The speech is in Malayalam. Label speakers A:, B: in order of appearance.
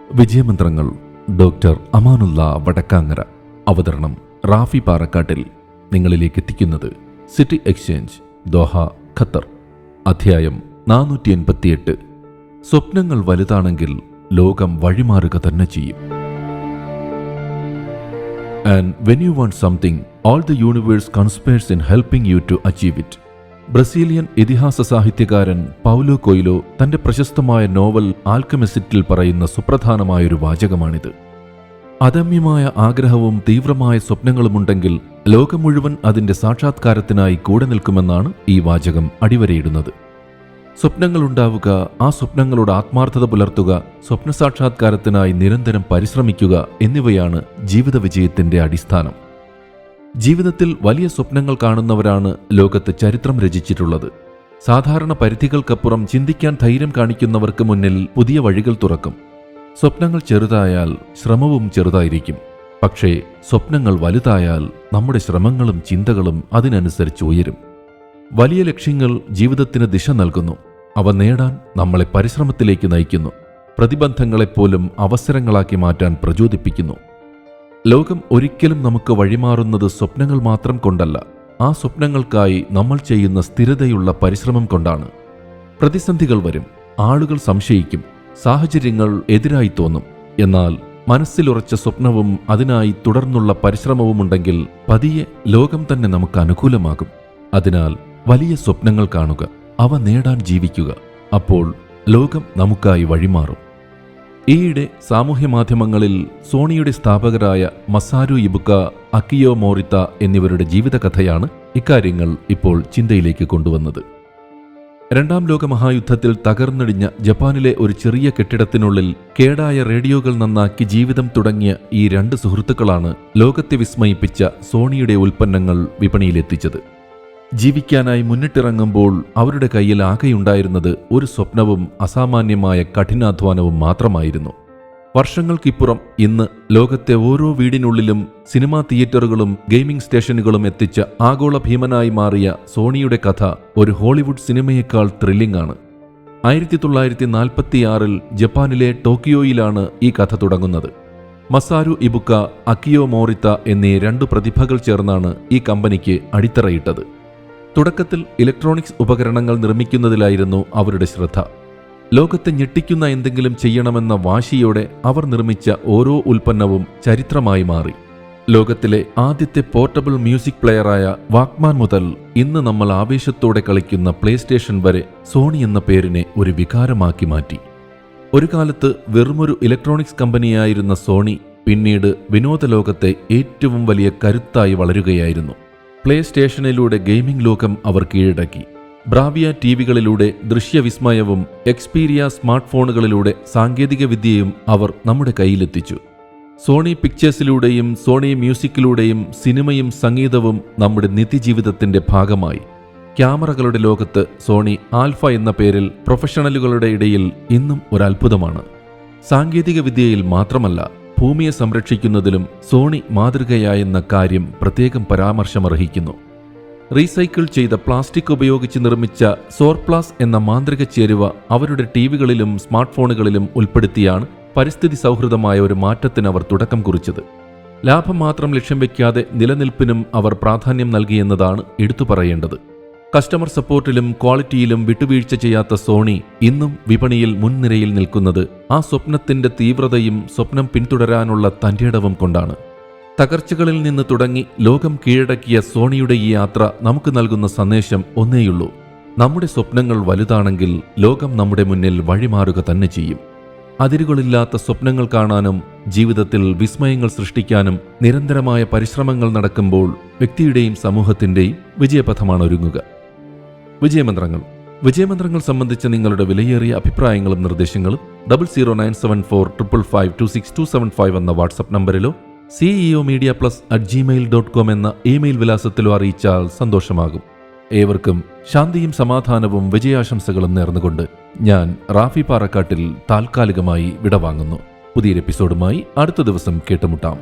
A: വിജയമന്ത്രങ്ങൾ ഡോക്ടർ അമാനുള്ള വടക്കാങ്ങര. അവതരണം റാഫി പാറക്കാട്ടിൽ. നിങ്ങളിലേക്ക് എത്തിക്കുന്നത് സിറ്റി എക്സ്ചേഞ്ച്, ദോഹ, ഖത്തർ. അധ്യായം 488. സ്വപ്നങ്ങൾ വലുതാണെങ്കിൽ ലോകം വഴിമാറുക തന്നെ ചെയ്യും. And when you want something, all the universe conspires in helping you to achieve it. Brazilian ഇതിഹാസ സാഹിത്യകാരൻ പൗലോ കൊയ്ലോ തന്റെ പ്രശസ്തമായ നോവൽ ആൽക്കമിസ്റ്റിൽ പറയുന്ന സുപ്രധാനമായൊരു വാചകമാണിത്. അദമ്യമായ ആഗ്രഹവും തീവ്രമായ സ്വപ്നങ്ങളുമുണ്ടെങ്കിൽ ലോകം മുഴുവൻ അതിന്റെ സാക്ഷാത്കാരത്തിനായി കൂടെ നിൽക്കുമെന്നാണ് ഈ വാചകം അടിവരയിടുന്നത്. സ്വപ്നങ്ങളുണ്ടാവുക, ആ സ്വപ്നങ്ങളോട് ആത്മാർത്ഥത പുലർത്തുക, സ്വപ്ന സാക്ഷാത്കാരത്തിനായി നിരന്തരം പരിശ്രമിക്കുക എന്നിവയാണ് ജീവിത വിജയത്തിന്റെ അടിസ്ഥാനം. ജീവിതത്തിൽ വലിയ സ്വപ്നങ്ങൾ കാണുന്നവരാണ് ലോകത്ത് ചരിത്രം രചിച്ചിട്ടുള്ളത്. സാധാരണ പരിധികൾക്കപ്പുറം ചിന്തിക്കാൻ ധൈര്യം കാണിക്കുന്നവർക്ക് മുന്നിൽ പുതിയ വഴികൾ തുറക്കും. സ്വപ്നങ്ങൾ ചെറുതായാൽ ശ്രമവും ചെറുതായിരിക്കും. പക്ഷേ സ്വപ്നങ്ങൾ വലുതായാൽ നമ്മുടെ ശ്രമങ്ങളും ചിന്തകളും അതിനനുസരിച്ച് ഉയരും. വലിയ ലക്ഷ്യങ്ങൾ ജീവിതത്തിന് ദിശ നൽകുന്നു. അവ നേടാൻ നമ്മളെ പരിശ്രമത്തിലേക്ക് നയിക്കുന്നു. പ്രതിബന്ധങ്ങളെപ്പോലും അവസരങ്ങളാക്കി മാറ്റാൻ പ്രചോദിപ്പിക്കുന്നു. ലോകം ഒരിക്കലും നമുക്ക് വഴിമാറുന്നത് സ്വപ്നങ്ങൾ മാത്രം കൊണ്ടല്ല, ആ സ്വപ്നങ്ങൾക്കായി നമ്മൾ ചെയ്യുന്ന സ്ഥിരതയുള്ള പരിശ്രമം കൊണ്ടാണ്. പ്രതിസന്ധികൾ വരും, ആളുകൾ സംശയിക്കും, സാഹചര്യങ്ങൾ എതിരായി തോന്നും. എന്നാൽ മനസ്സിലുറച്ച സ്വപ്നവും അതിനായി തുടർന്നുള്ള പരിശ്രമവുമുണ്ടെങ്കിൽ പതിയെ ലോകം തന്നെ നമുക്ക് അനുകൂലമാകും. അതിനാൽ വലിയ സ്വപ്നങ്ങൾ കാണുക, അവ നേടാൻ ജീവിക്കുക. അപ്പോൾ ലോകം നമുക്കായി വഴിമാറും. ഈയിടെ സാമൂഹ്യ മാധ്യമങ്ങളിൽ സോണിയുടെ സ്ഥാപകരായ മസാരു ഇബുക്ക, അക്കിയോ മോറിത്ത എന്നിവരുടെ ജീവിതകഥയാണ് ഇക്കാര്യങ്ങൾ ഇപ്പോൾ ചിന്തയിലേക്ക് കൊണ്ടുവന്നത്. രണ്ടാം ലോക മഹായുദ്ധത്തിൽ തകർന്നടിഞ്ഞ ജപ്പാനിലെ ഒരു ചെറിയ കെട്ടിടത്തിനുള്ളിൽ കേടായ റേഡിയോകൾ നന്നാക്കി ജീവിതം തുടങ്ങിയ ഈ രണ്ട് സുഹൃത്തുക്കളാണ് ലോകത്തെ വിസ്മയിപ്പിച്ച സോണിയുടെ ഉൽപ്പന്നങ്ങൾ വിപണിയിലെത്തിച്ചത്. ജീവിക്കാനായി മുന്നിട്ടിറങ്ങുമ്പോൾ അവരുടെ കയ്യിൽ ആകെയുണ്ടായിരുന്നത് ഒരു സ്വപ്നവും അസാമാന്യമായ കഠിനാധ്വാനവും മാത്രമായിരുന്നു. വർഷങ്ങൾക്കിപ്പുറം ഇന്ന് ലോകത്തെ ഓരോ വീടിനുള്ളിലും സിനിമാ തിയേറ്ററുകളും ഗെയിമിംഗ് സ്റ്റേഷനുകളും എത്തിച്ച ആഗോള ഭീമനായി മാറിയ സോണിയുടെ കഥ ഒരു ഹോളിവുഡ് സിനിമയേക്കാൾ ത്രില്ലിംഗ് ആണ്. 1946 ജപ്പാനിലെ ടോക്കിയോയിലാണ് ഈ കഥ തുടങ്ങുന്നത്. മസാരു ഇബുക്ക, അക്കിയോ മോറിത്ത എന്നീ രണ്ടു പ്രതിഭകൾ ചേർന്നാണ് ഈ കമ്പനിക്ക് അടിത്തറയിട്ടത്. തുടക്കത്തിൽ ഇലക്ട്രോണിക്സ് ഉപകരണങ്ങൾ നിർമ്മിക്കുന്നതിലായിരുന്നു അവരുടെ ശ്രദ്ധ. ലോകത്തെ ഞെട്ടിക്കുന്ന എന്തെങ്കിലും ചെയ്യണമെന്ന വാശിയോടെ അവർ നിർമ്മിച്ച ഓരോ ഉൽപ്പന്നവും ചരിത്രമായി മാറി. ലോകത്തിലെ ആദ്യത്തെ പോർട്ടബിൾ മ്യൂസിക് പ്ലെയറായ വാക്മാൻ മുതൽ ഇന്ന് നമ്മൾ ആവേശത്തോടെ കളിക്കുന്ന പ്ലേ സ്റ്റേഷൻ വരെ സോണി എന്ന പേരിനെ ഒരു വികാരമാക്കി മാറ്റി. ഒരു കാലത്ത് വെറുമൊരു ഇലക്ട്രോണിക്സ് കമ്പനിയായിരുന്ന സോണി പിന്നീട് വിനോദലോകത്തെ ഏറ്റവും വലിയ കരുത്തായി വളരുകയായിരുന്നു. പ്ലേ സ്റ്റേഷനിലൂടെ ഗെയിമിംഗ് ലോകം അവർ കീഴടക്കി. ബ്രാവിയ ടിവികളിലൂടെ ദൃശ്യവിസ്മയവും എക്സ്പീരിയ സ്മാർട്ട് ഫോണുകളിലൂടെ സാങ്കേതിക വിദ്യയും അവർ നമ്മുടെ കയ്യിലെത്തിച്ചു. സോണി പിക്ചേഴ്സിലൂടെയും സോണി മ്യൂസിക്കിലൂടെയും സിനിമയും സംഗീതവും നമ്മുടെ നിത്യജീവിതത്തിന്റെ ഭാഗമായി. ക്യാമറകളുടെ ലോകത്ത് സോണി ആൽഫ എന്ന പേരിൽ പ്രൊഫഷണലുകളുടെ ഇടയിൽ ഇന്നും ഒരു അത്ഭുതമാണ്. സാങ്കേതിക വിദ്യയിൽ മാത്രമല്ല, ഭൂമിയെ സംരക്ഷിക്കുന്നതിലും സോണി മാതൃകയായെന്ന കാര്യം പ്രത്യേകം പരാമർശമർഹിക്കുന്നു. റീസൈക്കിൾ ചെയ്ത പ്ലാസ്റ്റിക് ഉപയോഗിച്ച് നിർമ്മിച്ച സോർപ്ലാസ് എന്ന മാന്ത്രിക ചേരുവ അവരുടെ ടിവികളിലും സ്മാർട്ട് ഫോണുകളിലും ഉൾപ്പെടുത്തിയാണ് പരിസ്ഥിതി സൗഹൃദമായ ഒരു മാറ്റത്തിന് അവർ തുടക്കം കുറിച്ചത്. ലാഭം മാത്രം ലക്ഷ്യം വയ്ക്കാതെ നിലനിൽപ്പിനും അവർ പ്രാധാന്യം നൽകിയെന്നതാണ് എടുത്തു പറയേണ്ടത്. കസ്റ്റമർ സപ്പോർട്ടിലും ക്വാളിറ്റിയിലും വിട്ടുവീഴ്ച ചെയ്യാത്ത സോണി ഇന്നും വിപണിയിൽ മുൻനിരയിൽ നിൽക്കുന്നത് ആ സ്വപ്നത്തിന്റെ തീവ്രതയും സ്വപ്നം പിന്തുടരാനുള്ള തന്റേടവും കൊണ്ടാണ്. തകർച്ചകളിൽ നിന്ന് തുടങ്ങി ലോകം കീഴടക്കിയ സോണിയുടെ ഈ യാത്ര നമുക്ക് നൽകുന്ന സന്ദേശം ഒന്നേയുള്ളൂ: നമ്മുടെ സ്വപ്നങ്ങൾ വലുതാണെങ്കിൽ ലോകം നമ്മുടെ മുന്നിൽ വഴിമാറുക തന്നെ ചെയ്യും. അതിരുകളില്ലാത്ത സ്വപ്നങ്ങൾ കാണാനും ജീവിതത്തിൽ വിസ്മയങ്ങൾ സൃഷ്ടിക്കാനും നിരന്തരമായ പരിശ്രമങ്ങൾ നടക്കുമ്പോൾ വ്യക്തിയുടെയും സമൂഹത്തിന്റെയും വിജയപഥമാണ് ഒരുങ്ങുക. വിജയമന്ത്രങ്ങൾ സംബന്ധിച്ച നിങ്ങളുടെ വിലയേറിയ അഭിപ്രായങ്ങളും നിർദ്ദേശങ്ങളും 00974552625 എന്ന വാട്സ്ആപ്പ് നമ്പറിലോ ceomedia+@gmail.com എന്ന ഇമെയിൽ വിലാസത്തിലോ അറിയിച്ചാൽ സന്തോഷമാകും. ഏവർക്കും ശാന്തിയും സമാധാനവും വിജയാശംസകളും നേർന്നുകൊണ്ട് ഞാൻ റാഫി പാറക്കാട്ടിൽ താൽക്കാലികമായി വിടവാങ്ങുന്നു. പുതിയൊരു എപ്പിസോഡുമായി അടുത്ത ദിവസം കേട്ടുമുട്ടാം.